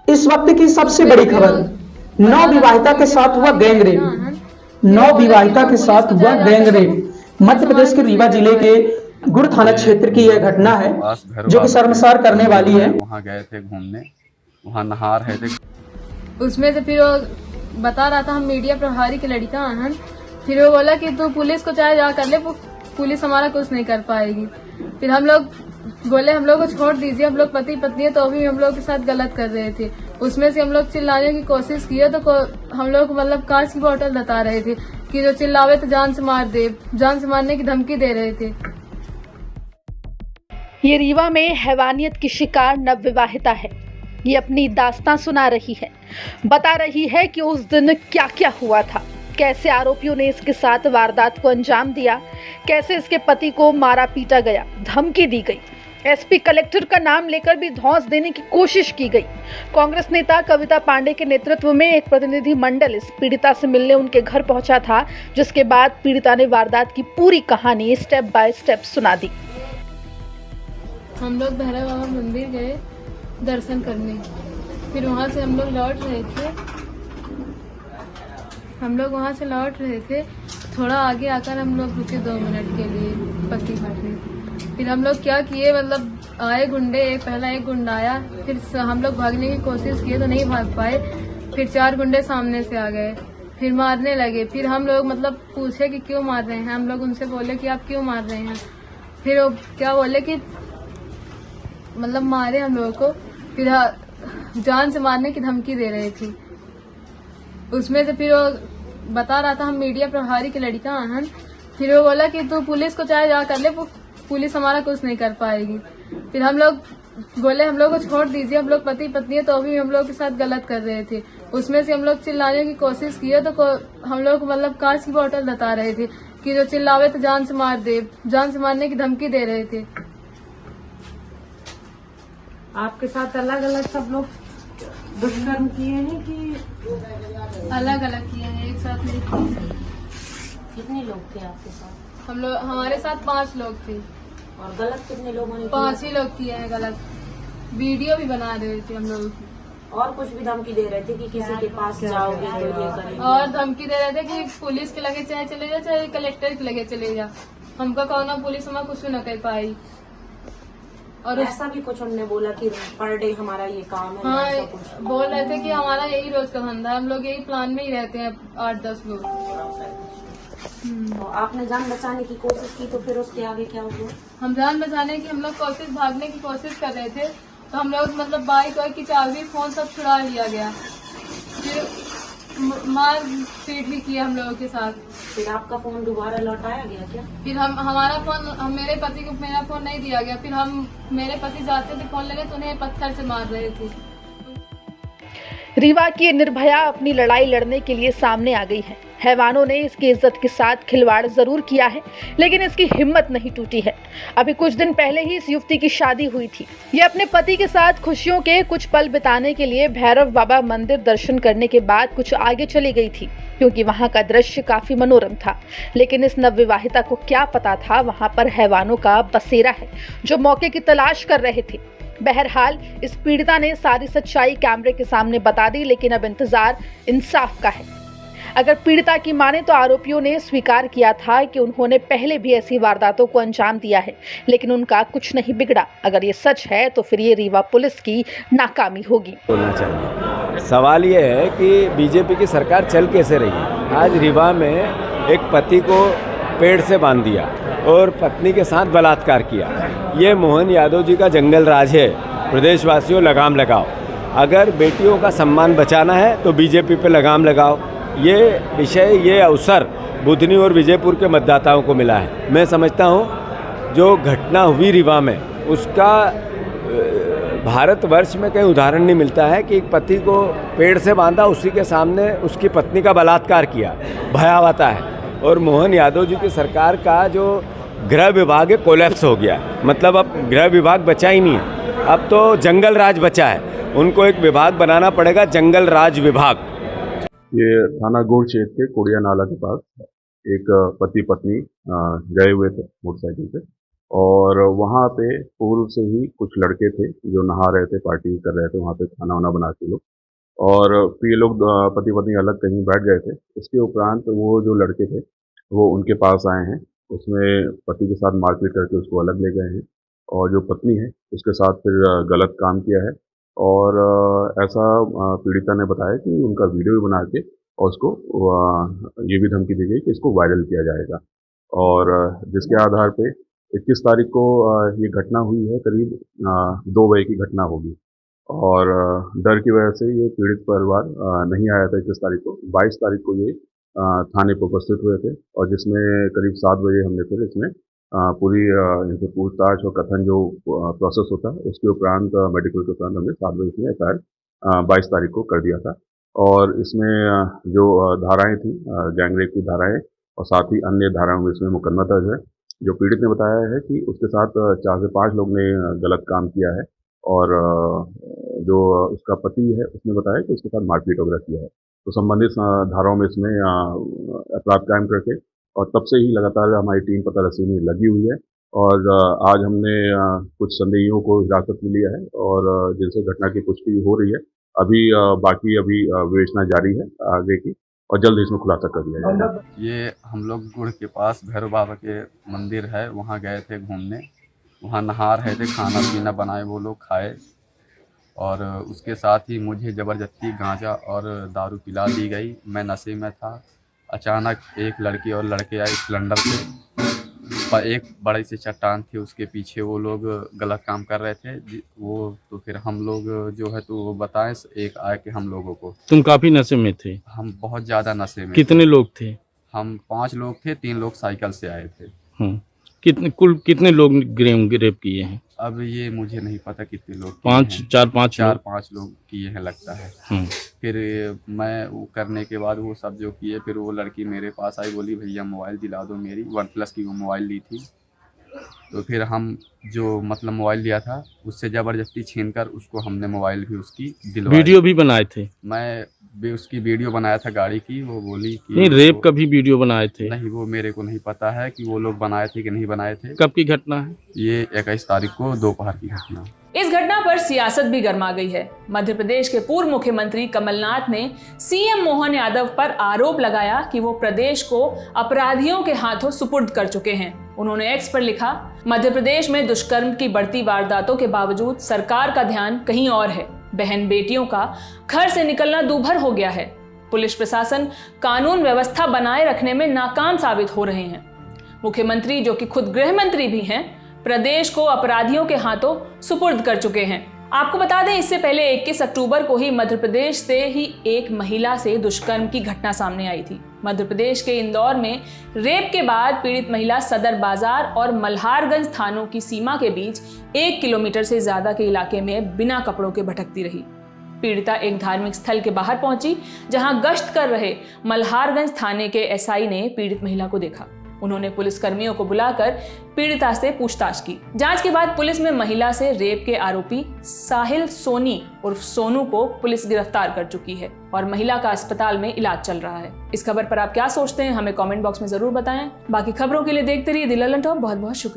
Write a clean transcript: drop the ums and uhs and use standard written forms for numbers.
इस वक्त की सबसे बड़ी खबर, नवविवाहिता के साथ हुआ गैंगरेप। नवविवाहिता के साथ हुआ गैंगरेप। मध्य प्रदेश के रीवा जिले के गुड़ थाना क्षेत्र की यह घटना है जो कि शर्मसार करने वाली है। वहाँ गए थे घूमने, वहाँ नहा रहे थे। उसमें से फिर वो बता रहा था हम मीडिया प्रभारी की लड़का हैं। फिर वो बोला कि तू पुलिस को चाहे जा कर ले, पुलिस हमारा कुछ नहीं कर पाएगी। फिर हम लोग बोले हम लोग को छोड़ दीजिए, हम लोग पति पत्नी है, तो भी हम लोग के साथ गलत कर रहे थे। उसमें से हम लोग चिल्लाने की कोशिश किए तो हम लोग मतलब कांच की बोतल बता रहे थे कि जो चिल्लावे तो जान से मार दे, जान से मारने की धमकी दे रहे थे। ये रीवा में हैवानियत की शिकार नवविवाहिता है। ये अपनी दास्तां सुना रही है, बता रही है कि उस दिन क्या क्या हुआ था, कैसे आरोपियों ने इसके साथ वारदात को अंजाम दिया, कैसे इसके पति को मारा पीटा गया, धमकी दी गई, एसपी कलेक्टर का नाम लेकर भी धौंस देने की कोशिश की गई। कांग्रेस नेता कविता पांडे के नेतृत्व में एक प्रतिनिधि मंडल इस पीड़िता से मिलने उनके घर पहुंचा था, जिसके बाद पीड़िता ने वारदात की पूरी कहानी स्टेप बाय स्टेप सुना दी। हम लोग भैरव बाबा मंदिर गए दर्शन करने, फिर वहाँ से हम लोग लौट रहे थे। थोड़ा आगे आकर हम लोग रुके 2 मिनट के लिए पत्ती काटने। फिर हम लोग क्या किए, मतलब आए गुंडे, पहला एक गुंडा आया, फिर हम लोग भागने की कोशिश किए तो नहीं भाग पाए। फिर 4 गुंडे सामने से आ गए, फिर मारने लगे। फिर हम लोग मतलब पूछे कि क्यों मार रहे हैं, हम लोग उनसे बोले कि आप क्यों मार रहे हैं। फिर वो क्या बोले कि मतलब मारे हम लोगों को, फिर जान से मारने की धमकी दे रहे थे। उसमें से फिर वो बता रहा था हम मीडिया प्रभारी की लड़का हैं। फिर वो बोला कि तू पुलिस को चाहे जा कर ले, पुलिस हमारा कुछ नहीं कर पाएगी। फिर हम लोग बोले हम लोग को छोड़ दीजिए, हम लोग पति पत्नी है, तो भी हम लोग के साथ गलत कर रहे थे। उसमें से हम लोग चिल्लाने की कोशिश किए तो हम लोग मतलब कांच की बोतल बता रहे थे कि जो चिल्लावे तो जान से मार दे, जान से मारने की धमकी दे रहे थे। आपके साथ अलग अलग सब लोग दुष्कर्म किए हैं कि अलग अलग किए हैं, एक साथ नहीं किए। कितने लोग थे आपके साथ? हम लोग, हमारे साथ 5 लोग थे। और गलत कितने लोगों ने? 5 ही लोग किए हैं गलत। वीडियो भी बना रहे थे हम लोग की। और कुछ भी धमकी दे रहे थे कि किसी के पास जाओगे तो ये करेंगे, और धमकी दे रहे थे कि पुलिस के लगे चाहे चले जा, चाहे कलेक्टर के लगे चले जा, हमका कौन पुलिस हमारा कुछ न कर पाई। और ऐसा भी कुछ हमने बोला कि पर डे हमारा ये काम है। हाँ, ऐसा कुछ बोल रहे थे कि हमारा यही रोज का धंधा है, हम लोग यही प्लान में ही रहते हैं 8-10 लोग। तो आपने जान बचाने की कोशिश की, तो फिर उसके आगे क्या हुआ? हम जान बचाने की हम लोग भागने की कोशिश कर रहे थे, तो हम लोग मतलब बाइक की चाबी, फोन सब छुड़ा लिया गया। फिर मार पीट भी किया हम लोगों के साथ। फिर आपका फोन दोबारा लौटाया गया क्या? फिर हमारा फोन, मेरे पति को मेरा फोन नहीं दिया गया। फिर मेरे पति जाते थे फोन लगे तो उन्हें पत्थर से मार रहे थे। रीवा की निर्भया अपनी लड़ाई लड़ने के लिए सामने आ गई है। हैवानों ने इसकी इज्जत के साथ खिलवाड़ जरूर किया है, लेकिन इसकी हिम्मत नहीं टूटी है। अभी कुछ दिन पहले ही इस युवती की शादी हुई थी। ये अपने पति के साथ खुशियों के कुछ पल बिताने के लिए भैरव बाबा मंदिर दर्शन करने के बाद कुछ आगे चली गई थी, क्योंकि वहां का दृश्य काफी मनोरम था। लेकिन इस नवविवाहिता को क्या पता था वहां पर हैवानों का बसेरा है जो मौके की तलाश कर रहे थे। बहरहाल इस पीड़िता ने सारी सच्चाई कैमरे के सामने बता दी, लेकिन अब इंतजार इंसाफ का है। अगर पीड़िता की माने तो आरोपियों ने स्वीकार किया था कि उन्होंने पहले भी ऐसी वारदातों को अंजाम दिया है, लेकिन उनका कुछ नहीं बिगड़ा। अगर ये सच है तो फिर ये रीवा पुलिस की नाकामी होगी। बोलना चाहिए। सवाल ये है कि बीजेपी की सरकार चल कैसे रही है। आज रीवा में एक पति को पेड़ से बांध दिया और पत्नी के साथ बलात्कार किया। ये मोहन यादव जी का जंगल राज है। प्रदेशवासियों, लगाम लगाओ। अगर बेटियों का सम्मान बचाना है तो बीजेपी पे लगाम लगाओ। ये विषय, ये अवसर बुधनी और विजयपुर के मतदाताओं को मिला है। मैं समझता हूँ जो घटना हुई रीवा में, उसका भारतवर्ष में कहीं उदाहरण नहीं मिलता है कि एक पति को पेड़ से बांधा, उसी के सामने उसकी पत्नी का बलात्कार किया। भयावहता है। और मोहन यादव जी की सरकार का जो गृह विभाग है, कोलैप्स हो गया। मतलब अब गृह विभाग बचा ही नहीं है, अब तो जंगल राज बचा है। उनको एक विभाग बनाना पड़ेगा, जंगल राज विभाग। ये थाना गुड़ क्षेत्र के कुड़िया नाला के पास एक पति पत्नी गए हुए थे मोटरसाइकिल पे। और वहाँ पे पूर्व से ही कुछ लड़के थे जो नहा रहे थे, पार्टी कर रहे थे वहाँ पे, खाना वाना बना के लोग। और फिर ये लोग पति पत्नी अलग कहीं बैठ गए थे। इसके उपरांत वो जो लड़के थे वो उनके पास आए हैं, उसमें पति के साथ मारपीट करके उसको अलग ले गए हैं, और जो पत्नी है उसके साथ फिर गलत काम किया है। और ऐसा पीड़िता ने बताया कि उनका वीडियो भी बना के और उसको ये भी धमकी दी गई कि इसको वायरल किया जाएगा। और जिसके आधार पे 21 तारीख को ये घटना हुई है, करीब 2 बजे की घटना होगी। और डर की वजह से ये पीड़ित परिवार नहीं आया था 21 तारीख को। 22 तारीख को ये थाने पर उपस्थित हुए थे, और जिसमें करीब 7 बजे हमने फिर इसमें पूरी इनसे पूछताछ और कथन जो प्रोसेस होता है उसके उपरांत मेडिकल के उपरांत हमने 7 बजे इसमें FIR 22 तारीख को कर दिया था। और इसमें जो धाराएं थी, गैंग रेप की धाराएं और साथ ही अन्य धाराओं में इसमें मुकदमा दर्ज है। जो पीड़ित ने बताया है कि उसके साथ 4 से 5 लोग ने गलत काम किया है, और जो उसका पति है उसने बताया कि उसके साथ मारपीट वगैरह किया है। तो संबंधित धाराओं में इसमें अपराध कायम करके, और तब से ही लगातार हमारी टीम पता रसी में लगी हुई है। और आज हमने कुछ संदेहियों को हिरासत में लिया है, और जिनसे घटना की पुष्टि हो रही है। अभी बाकी विवेचना जारी है आगे की, और जल्द इसमें खुलासा कर दिया जाएगा। ये हम लोग गुड़ के पास भैरव बाबा के मंदिर है, वहाँ गए थे घूमने। वहाँ नहा रहे थे, खाना पीना बनाए वो लोग, खाए, और उसके साथ ही मुझे ज़बरदस्ती गांजा और दारू पिला दी गई। मैं नशे में था। अचानक एक लड़की और लड़के आए स्प्लेंडर से, एक बड़ी सी चट्टान थी उसके पीछे वो लोग गलत काम कर रहे थे वो। तो फिर हम लोग जो है तो वो बताएं, एक आए कि हम लोगों को। तुम काफी नशे में थे? हम बहुत ज़्यादा नशे में। कितने लोग थे? हम 5 लोग थे, 3 लोग साइकिल से आए थे। कुल कितने लोग रेप किए हैं? अब ये मुझे नहीं पता कितने लोग। 4-5 लोग किए हैं लगता है। फिर मैं वो करने के बाद वो सब जो किए, फिर वो लड़की मेरे पास आई, बोली भैया मोबाइल दिला दो मेरी। OnePlus की वो मोबाइल ली थी। तो फिर हम जो मतलब मोबाइल लिया था उससे ज़बरदस्ती छीनकर उसको हमने मोबाइल भी उसकी दिलवाई। वीडियो भी बनाए थे? मैं भी उसकी वीडियो बनाया था गाड़ी की। वो बोली कि नहीं, रेप का भी वीडियो बनाए थे? नहीं, वो मेरे को नहीं पता है कि वो लोग बनाए थे कि नहीं बनाए थे। कब की घटना है ये? 21 तारीख को दोपहर की घटना। इस घटना पर सियासत भी गर्मा गई है। मध्य प्रदेश के पूर्व मुख्यमंत्री कमलनाथ ने सीएम मोहन यादव पर आरोप लगाया कि वो प्रदेश को अपराधियों के हाथों सुपुर्द कर चुके हैं। उन्होंने एक्स पर लिखा, मध्य प्रदेश में दुष्कर्म की बढ़ती वारदातों के बावजूद सरकार का ध्यान कहीं और है। बहन बेटियों का घर से निकलना दूभर हो गया है। पुलिस प्रशासन कानून व्यवस्था बनाए रखने में नाकाम साबित हो रहे हैं। मुख्यमंत्री, जो कि खुद गृह मंत्री भी हैं, प्रदेश को अपराधियों के हाथों सुपुर्द कर चुके हैं। आपको बता दें, इससे पहले 21 अक्टूबर को ही मध्य प्रदेश से ही एक महिला से दुष्कर्म की घटना सामने आई थी। मध्य प्रदेश के इंदौर में रेप के बाद पीड़ित महिला सदर बाजार और मल्हारगंज थानों की सीमा के बीच 1 किलोमीटर से ज्यादा के इलाके में बिना कपड़ों के भटकती रही। पीड़िता एक धार्मिक स्थल के बाहर पहुंची, जहां गश्त कर रहे मल्हारगंज थाने के एसआई ने पीड़ित महिला को देखा। उन्होंने पुलिस कर्मियों को बुलाकर पीड़िता से पूछताछ की। जांच के बाद पुलिस में महिला से रेप के आरोपी साहिल सोनी उर्फ सोनू को पुलिस गिरफ्तार कर चुकी है और महिला का अस्पताल में इलाज चल रहा है। इस खबर पर आप क्या सोचते हैं, हमें कमेंट बॉक्स में जरूर बताएं। बाकी खबरों के लिए देखते रहिए द ललन टॉप। बहुत बहुत शुक्रिया।